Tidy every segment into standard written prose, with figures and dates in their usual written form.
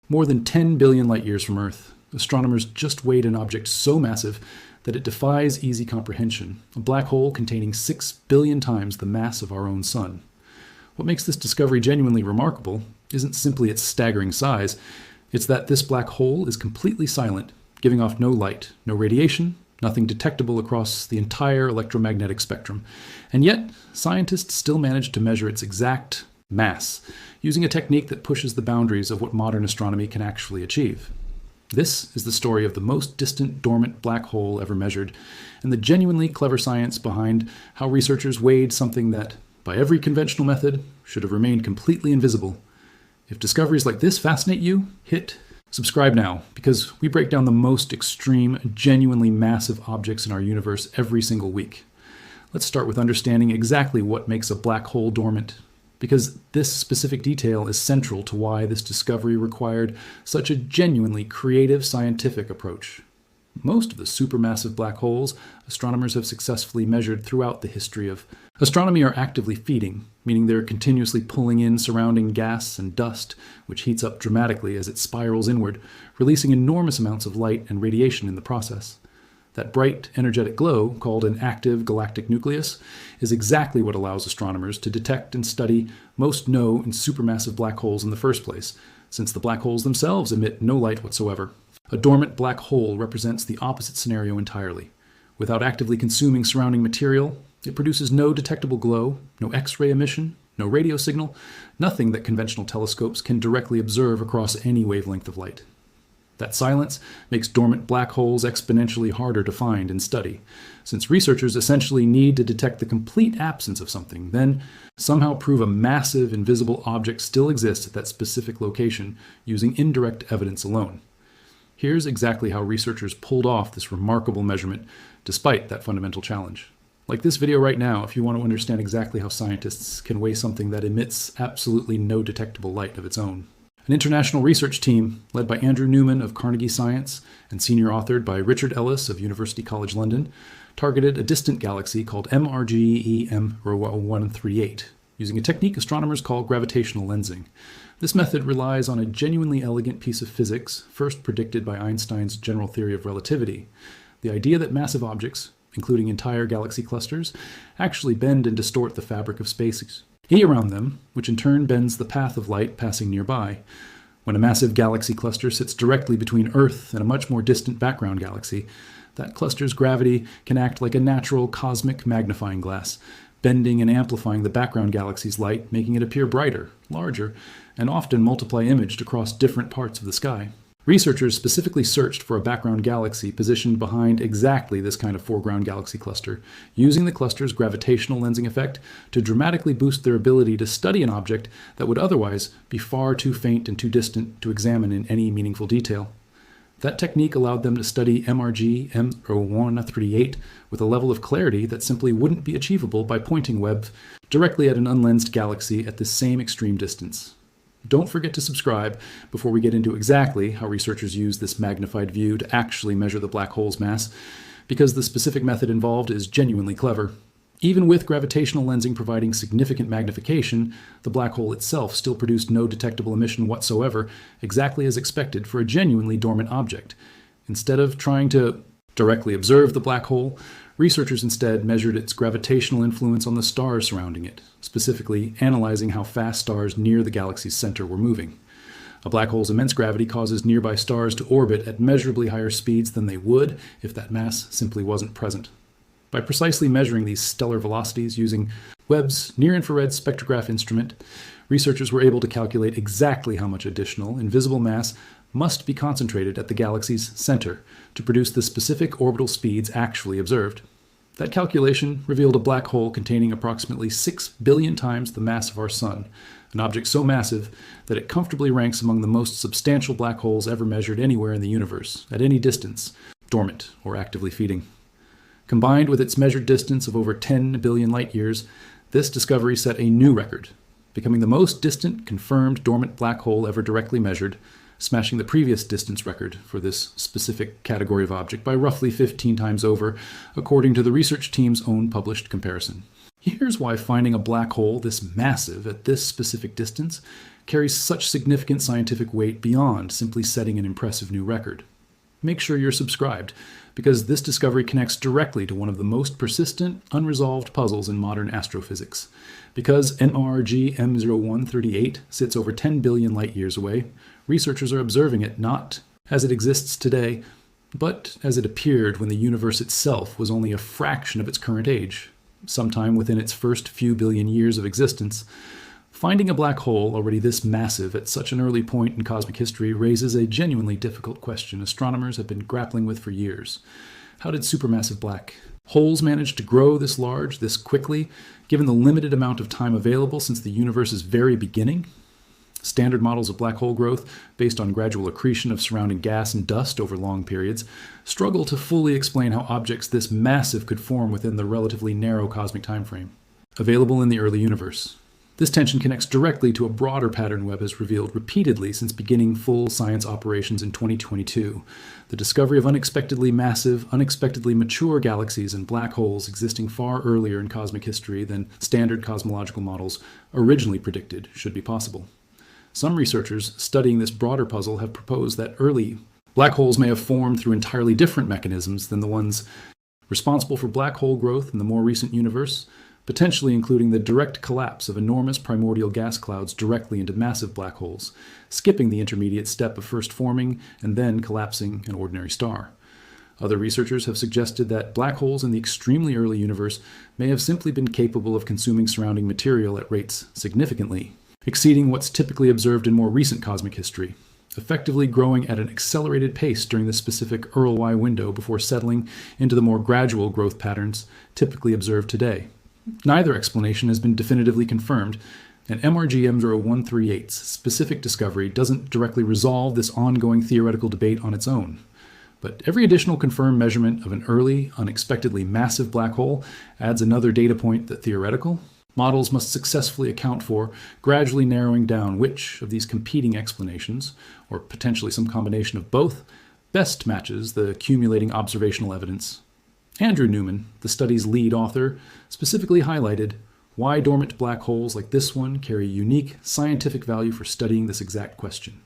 More than 10 billion light years from Earth, astronomers just weighed an object so massive that it defies easy comprehension, a black hole containing 6 billion times the mass of our own sun. What makes this discovery genuinely remarkable isn't simply its staggering size, it's that this black hole is completely silent, giving off no light, no radiation, nothing detectable across the entire electromagnetic spectrum. And yet, scientists still managed to measure its exact mass, using a technique that pushes the boundaries of what modern astronomy can actually achieve. This is the story of the most distant dormant black hole ever measured, and the genuinely clever science behind how researchers weighed something that, by every conventional method, should have remained completely invisible. If discoveries like this fascinate you, hit subscribe now, because we break down the most extreme, genuinely massive objects in our universe every single week. Let's start with understanding exactly what makes a black hole dormant, because this specific detail is central to why this discovery required such a genuinely creative scientific approach. Most of the supermassive black holes astronomers have successfully measured throughout the history of astronomy are actively feeding, meaning they're continuously pulling in surrounding gas and dust, which heats up dramatically as it spirals inward, releasing enormous amounts of light and radiation in the process. That bright, energetic glow, called an active galactic nucleus, is exactly what allows astronomers to detect and study most known and supermassive black holes in the first place, since the black holes themselves emit no light whatsoever. A dormant black hole represents the opposite scenario entirely. Without actively consuming surrounding material, it produces no detectable glow, no X-ray emission, no radio signal, nothing that conventional telescopes can directly observe across any wavelength of light. That silence makes dormant black holes exponentially harder to find and study, since researchers essentially need to detect the complete absence of something, then somehow prove a massive invisible object still exists at that specific location using indirect evidence alone. Here's exactly how researchers pulled off this remarkable measurement despite that fundamental challenge. Like this video right now, if you want to understand exactly how scientists can weigh something that emits absolutely no detectable light of its own. An international research team led by Andrew Newman of Carnegie Science and senior authored by Richard Ellis of University College London targeted a distant galaxy called MRG EM0138 using a technique astronomers call gravitational lensing. This method relies on a genuinely elegant piece of physics first predicted by Einstein's general theory of relativity, the idea that massive objects, including entire galaxy clusters, actually bend and distort the fabric of space around them, which in turn bends the path of light passing nearby. When a massive galaxy cluster sits directly between Earth and a much more distant background galaxy, that cluster's gravity can act like a natural cosmic magnifying glass, bending and amplifying the background galaxy's light, making it appear brighter, larger, and often multiply-imaged across different parts of the sky. Researchers specifically searched for a background galaxy positioned behind exactly this kind of foreground galaxy cluster, using the cluster's gravitational lensing effect to dramatically boost their ability to study an object that would otherwise be far too faint and too distant to examine in any meaningful detail. That technique allowed them to study MRG M0138 with a level of clarity that simply wouldn't be achievable by pointing Webb directly at an unlensed galaxy at the same extreme distance. Don't forget to subscribe before we get into exactly how researchers use this magnified view to actually measure the black hole's mass, because the specific method involved is genuinely clever. Even with gravitational lensing providing significant magnification, the black hole itself still produced no detectable emission whatsoever, exactly as expected for a genuinely dormant object. Instead of trying to directly observe the black hole, researchers instead measured its gravitational influence on the stars surrounding it, specifically analyzing how fast stars near the galaxy's center were moving. A black hole's immense gravity causes nearby stars to orbit at measurably higher speeds than they would if that mass simply wasn't present. By precisely measuring these stellar velocities using Webb's near-infrared spectrograph instrument, researchers were able to calculate exactly how much additional invisible mass must be concentrated at the galaxy's center to produce the specific orbital speeds actually observed. That calculation revealed a black hole containing approximately 6 billion times the mass of our Sun, an object so massive that it comfortably ranks among the most substantial black holes ever measured anywhere in the universe, at any distance, dormant or actively feeding. Combined with its measured distance of over 10 billion light-years, this discovery set a new record, becoming the most distant confirmed dormant black hole ever directly measured, smashing the previous distance record for this specific category of object by roughly 15 times over, according to the research team's own published comparison. Here's why finding a black hole this massive at this specific distance carries such significant scientific weight beyond simply setting an impressive new record. Make sure you're subscribed, because this discovery connects directly to one of the most persistent, unresolved puzzles in modern astrophysics. Because MRG M0138 sits over 10 billion light-years away, researchers are observing it not as it exists today, but as it appeared when the universe itself was only a fraction of its current age, sometime within its first few billion years of existence. Finding a black hole already this massive at such an early point in cosmic history raises a genuinely difficult question astronomers have been grappling with for years. How did supermassive black holes manage to grow this large, this quickly, given the limited amount of time available since the universe's very beginning? Standard models of black hole growth, based on gradual accretion of surrounding gas and dust over long periods, struggle to fully explain how objects this massive could form within the relatively narrow cosmic timeframe available in the early universe. This tension connects directly to a broader pattern Webb has revealed repeatedly since beginning full science operations in 2022, the discovery of unexpectedly massive, unexpectedly mature galaxies and black holes existing far earlier in cosmic history than standard cosmological models originally predicted should be possible. Some researchers studying this broader puzzle have proposed that early black holes may have formed through entirely different mechanisms than the ones responsible for black hole growth in the more recent universe, potentially including the direct collapse of enormous primordial gas clouds directly into massive black holes, skipping the intermediate step of first forming and then collapsing an ordinary star. Other researchers have suggested that black holes in the extremely early universe may have simply been capable of consuming surrounding material at rates significantly exceeding what's typically observed in more recent cosmic history, effectively growing at an accelerated pace during the specific Earl-Y window before settling into the more gradual growth patterns typically observed today. Neither explanation has been definitively confirmed, and MRG M0138's specific discovery doesn't directly resolve this ongoing theoretical debate on its own. But every additional confirmed measurement of an early, unexpectedly massive black hole adds another data point that theoretical models must successfully account for, gradually narrowing down which of these competing explanations, or potentially some combination of both, best matches the accumulating observational evidence. Andrew Newman, the study's lead author, specifically highlighted why dormant black holes like this one carry unique scientific value for studying this exact question.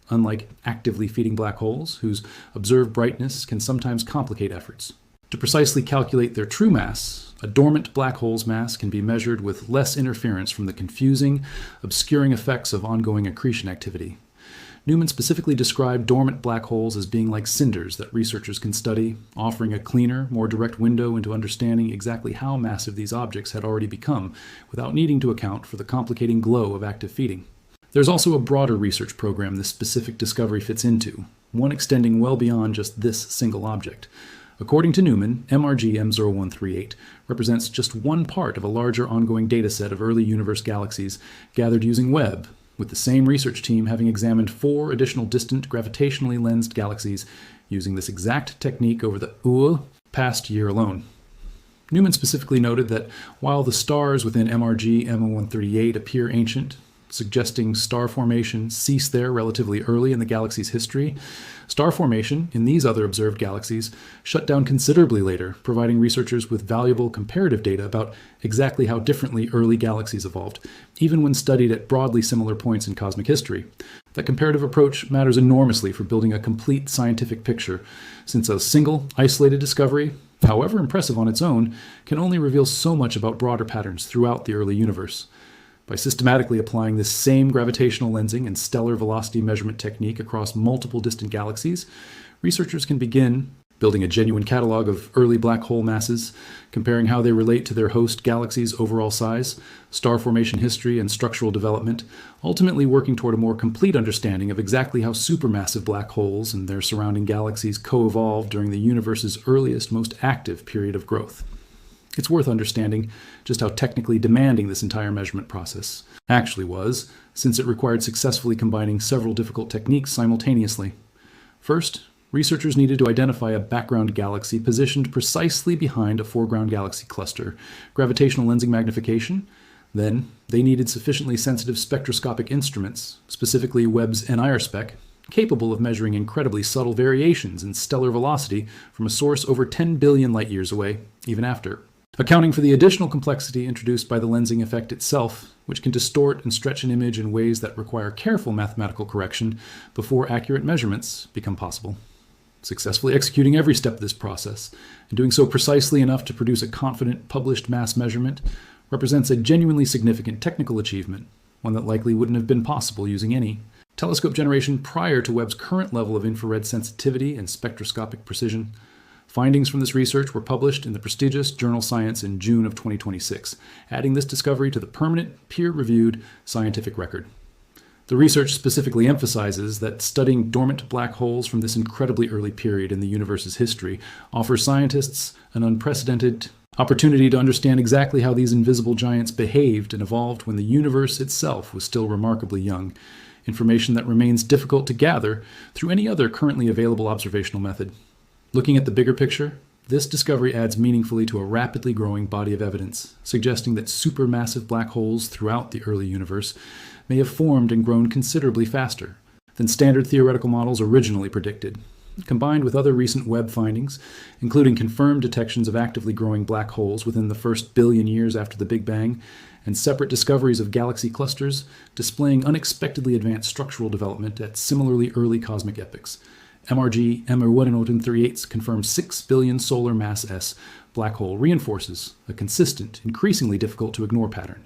Unlike actively feeding black holes, whose observed brightness can sometimes complicate efforts to precisely calculate their true mass, a dormant black hole's mass can be measured with less interference from the confusing, obscuring effects of ongoing accretion activity. Newman specifically described dormant black holes as being like cinders that researchers can study, offering a cleaner, more direct window into understanding exactly how massive these objects had already become, without needing to account for the complicating glow of active feeding. There's also a broader research program this specific discovery fits into, one extending well beyond just this single object. According to Newman, MRG M0138 represents just one part of a larger ongoing dataset of early universe galaxies gathered using Webb, with the same research team having examined 4 additional distant gravitationally lensed galaxies using this exact technique over the past year alone. Newman specifically noted that while the stars within MRG M0138 appear ancient, suggesting star formation ceased there relatively early in the galaxy's history, star formation in these other observed galaxies shut down considerably later, providing researchers with valuable comparative data about exactly how differently early galaxies evolved, even when studied at broadly similar points in cosmic history. That comparative approach matters enormously for building a complete scientific picture, since a single, isolated discovery, however impressive on its own, can only reveal so much about broader patterns throughout the early universe. By systematically applying this same gravitational lensing and stellar velocity measurement technique across multiple distant galaxies, researchers can begin building a genuine catalog of early black hole masses, comparing how they relate to their host galaxy's overall size, star formation history, and structural development, ultimately working toward a more complete understanding of exactly how supermassive black holes and their surrounding galaxies co-evolved during the universe's earliest, most active period of growth. It's worth understanding just how technically demanding this entire measurement process actually was, since it required successfully combining several difficult techniques simultaneously. First, researchers needed to identify a background galaxy positioned precisely behind a foreground galaxy cluster, gravitational lensing magnification. Then, they needed sufficiently sensitive spectroscopic instruments, specifically Webb's NIRSpec, capable of measuring incredibly subtle variations in stellar velocity from a source over 10 billion light-years away, even after accounting for the additional complexity introduced by the lensing effect itself, which can distort and stretch an image in ways that require careful mathematical correction before accurate measurements become possible. Successfully executing every step of this process, and doing so precisely enough to produce a confident, published mass measurement, represents a genuinely significant technical achievement, one that likely wouldn't have been possible using any telescope generation prior to Webb's current level of infrared sensitivity and spectroscopic precision. Findings from this research were published in the prestigious journal Science in June of 2026, adding this discovery to the permanent, peer-reviewed scientific record. The research specifically emphasizes that studying dormant black holes from this incredibly early period in the universe's history offers scientists an unprecedented opportunity to understand exactly how these invisible giants behaved and evolved when the universe itself was still remarkably young, information that remains difficult to gather through any other currently available observational method. Looking at the bigger picture, this discovery adds meaningfully to a rapidly growing body of evidence, suggesting that supermassive black holes throughout the early universe may have formed and grown considerably faster than standard theoretical models originally predicted. Combined with other recent Webb findings, including confirmed detections of actively growing black holes within the first billion years after the Big Bang, and separate discoveries of galaxy clusters displaying unexpectedly advanced structural development at similarly early cosmic epochs, MRG M1.38 confirmed 6 billion solar mass S black hole reinforces a consistent, increasingly difficult to ignore pattern.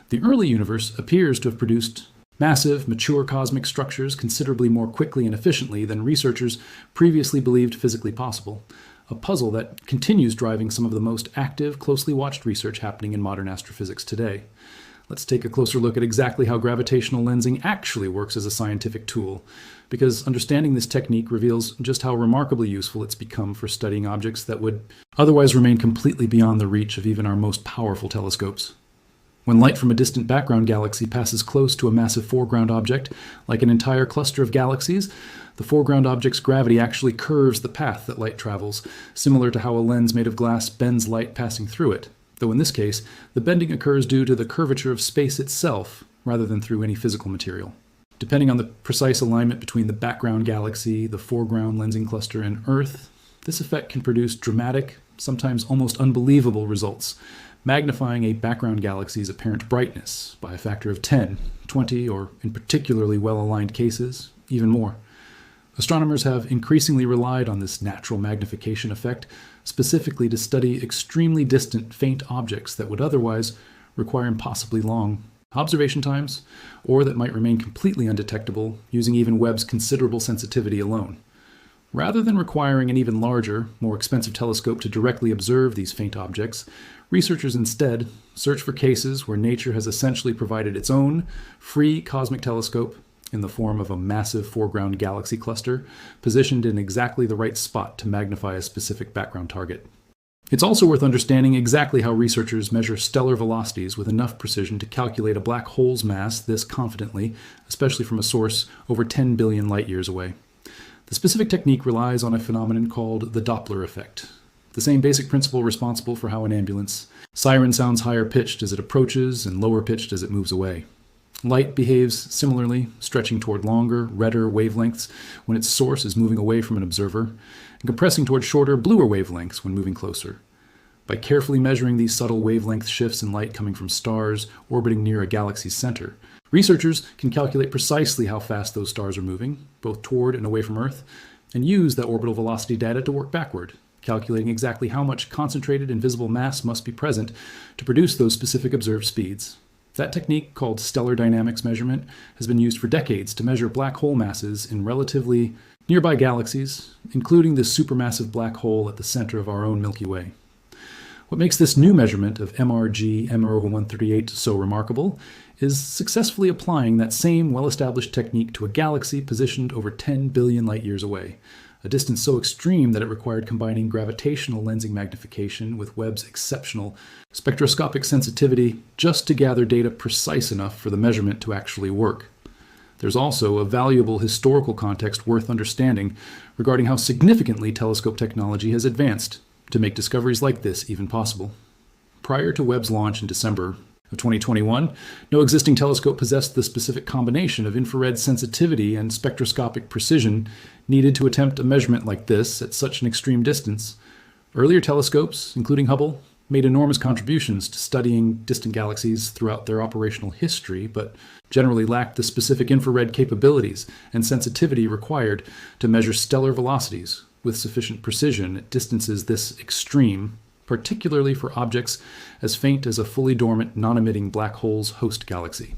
The early universe appears to have produced massive, mature cosmic structures considerably more quickly and efficiently than researchers previously believed physically possible, a puzzle that continues driving some of the most active, closely watched research happening in modern astrophysics today. Let's take a closer look at exactly how gravitational lensing actually works as a scientific tool, because understanding this technique reveals just how remarkably useful it's become for studying objects that would otherwise remain completely beyond the reach of even our most powerful telescopes. When light from a distant background galaxy passes close to a massive foreground object, like an entire cluster of galaxies, the foreground object's gravity actually curves the path that light travels, similar to how a lens made of glass bends light passing through it, though in this case, the bending occurs due to the curvature of space itself, rather than through any physical material. Depending on the precise alignment between the background galaxy, the foreground lensing cluster, and Earth, this effect can produce dramatic, sometimes almost unbelievable results, magnifying a background galaxy's apparent brightness by a factor of 10, 20, or in particularly well-aligned cases, even more. Astronomers have increasingly relied on this natural magnification effect, specifically to study extremely distant, faint objects that would otherwise require impossibly long observation times, or that might remain completely undetectable using even Webb's considerable sensitivity alone. Rather than requiring an even larger, more expensive telescope to directly observe these faint objects, researchers instead search for cases where nature has essentially provided its own free cosmic telescope in the form of a massive foreground galaxy cluster positioned in exactly the right spot to magnify a specific background target. It's also worth understanding exactly how researchers measure stellar velocities with enough precision to calculate a black hole's mass this confidently, especially from a source over 10 billion light-years away. The specific technique relies on a phenomenon called the Doppler effect, the same basic principle responsible for how an ambulance siren sounds higher-pitched as it approaches and lower-pitched as it moves away. Light behaves similarly, stretching toward longer, redder wavelengths when its source is moving away from an observer, and compressing toward shorter, bluer wavelengths when moving closer. By carefully measuring these subtle wavelength shifts in light coming from stars orbiting near a galaxy's center, researchers can calculate precisely how fast those stars are moving, both toward and away from Earth, and use that orbital velocity data to work backward, calculating exactly how much concentrated invisible mass must be present to produce those specific observed speeds. That technique, called stellar dynamics measurement, has been used for decades to measure black hole masses in relatively nearby galaxies, including the supermassive black hole at the center of our own Milky Way. What makes this new measurement of MRG M138 so remarkable is successfully applying that same well-established technique to a galaxy positioned over 10 billion light-years away, a distance so extreme that it required combining gravitational lensing magnification with Webb's exceptional spectroscopic sensitivity just to gather data precise enough for the measurement to actually work. There's also a valuable historical context worth understanding regarding how significantly telescope technology has advanced to make discoveries like this even possible. Prior to Webb's launch in December of 2021, no existing telescope possessed the specific combination of infrared sensitivity and spectroscopic precision needed to attempt a measurement like this at such an extreme distance. Earlier telescopes, including Hubble, made enormous contributions to studying distant galaxies throughout their operational history, but generally lacked the specific infrared capabilities and sensitivity required to measure stellar velocities with sufficient precision at distances this extreme, particularly for objects as faint as a fully dormant, non-emitting black hole's host galaxy.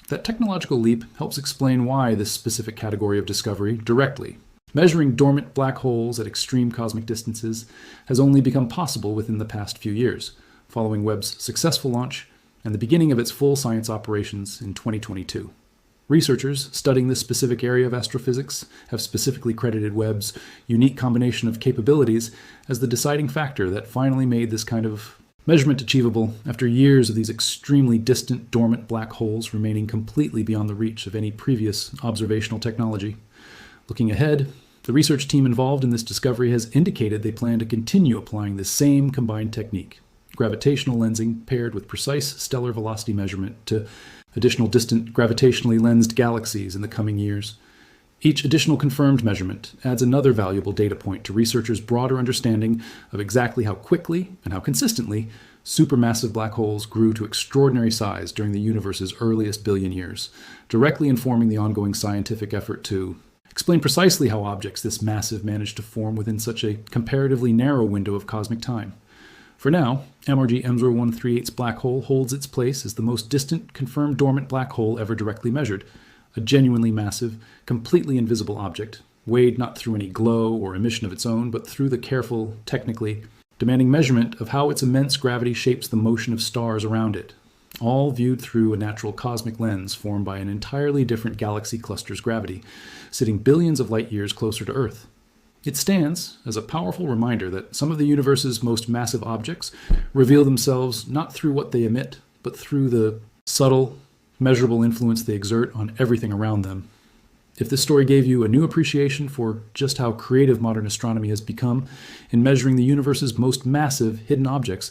That technological leap helps explain why this specific category of discovery directly, measuring dormant black holes at extreme cosmic distances, has only become possible within the past few years, following Webb's successful launch and the beginning of its full science operations in 2022. Researchers studying this specific area of astrophysics have specifically credited Webb's unique combination of capabilities as the deciding factor that finally made this kind of measurement achievable after years of these extremely distant dormant black holes remaining completely beyond the reach of any previous observational technology. Looking ahead, the research team involved in this discovery has indicated they plan to continue applying the same combined technique, gravitational lensing paired with precise stellar velocity measurement, to additional distant gravitationally lensed galaxies in the coming years. Each additional confirmed measurement adds another valuable data point to researchers' broader understanding of exactly how quickly and how consistently supermassive black holes grew to extraordinary size during the universe's earliest billion years, directly informing the ongoing scientific effort to explain precisely how objects this massive managed to form within such a comparatively narrow window of cosmic time. For now, MRG M0138's black hole holds its place as the most distant confirmed dormant black hole ever directly measured, a genuinely massive, completely invisible object, weighed not through any glow or emission of its own, but through the careful, technically demanding measurement of how its immense gravity shapes the motion of stars around it, all viewed through a natural cosmic lens formed by an entirely different galaxy cluster's gravity, sitting billions of light years closer to Earth. It stands as a powerful reminder that some of the universe's most massive objects reveal themselves not through what they emit, but through the subtle, measurable influence they exert on everything around them. If this story gave you a new appreciation for just how creative modern astronomy has become in measuring the universe's most massive hidden objects,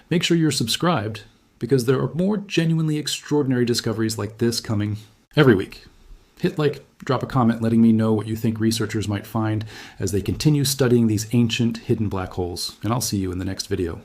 make sure you're subscribed, because there are more genuinely extraordinary discoveries like this coming every week. Hit like, drop a comment letting me know what you think researchers might find as they continue studying these ancient hidden black holes, and I'll see you in the next video.